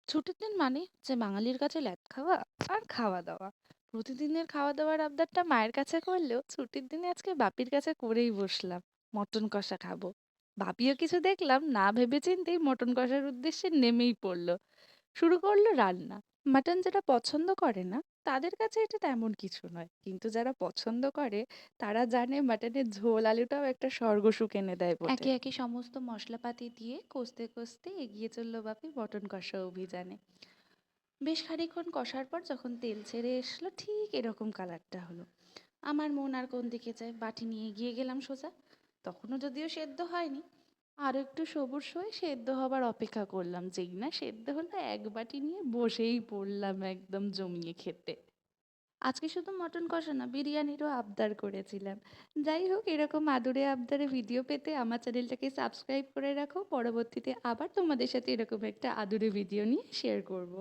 ছুটির দিন মানে যে বাঙালির কাছে ল্যাদ খাওয়া আর খাওয়া দাওয়া। প্রতিদিনের খাওয়া দাওয়ার আবদারটা মায়ের কাছে করলেও ছুটির দিনে আজকে বাপির কাছে করেই বসলাম। মটন কষা খাবো। বাপিও কিছু দেখলাম না ভেবে চিন্তেই মটন কষার উদ্দেশ্যে নেমেই পড়লো। শুরু করলো রান্না। মাটন যারা পছন্দ করে না তাদের কাছে এটা তেমন কিছু নয়, কিন্তু যারা পছন্দ করে তারা জানে মাটনের ঝোল আলুটাও একটা স্বর্গ সুখ এনে দেয় বটে। একে একে সমস্ত মশলাপাতি দিয়ে কষতে কষতে এগিয়ে চললো বাপি মটন কষা অভিযানে। বেশ খানিকক্ষণ কষার পর যখন তেল ছেড়ে এসলো ঠিক এরকম কালারটা হলো। আমার মন আর কোন দিকে যায়, বাটি নিয়ে এগিয়ে গেলাম সোজা। তখনও যদিও সেদ্ধ হয়নি, আরো একটু সবুর হয়ে সেদ্ধ হবার অপেক্ষা করলাম। যেই না সেদ্ধ হলো এক বাটি নিয়ে বসেই পড়লাম একদম জমিয়ে খেতে। আজকে শুধু মটন কষা না, বিরিয়ানিরও আবদার করেছিলাম। যাই হোক, এরকম আদুরে আবদারে ভিডিও পেতে আমার চ্যানেলটাকে সাবস্ক্রাইব করে রাখো। পরবর্তীতে আবার তোমাদের সাথে এরকম একটা আদুরে ভিডিও নিয়ে শেয়ার করব।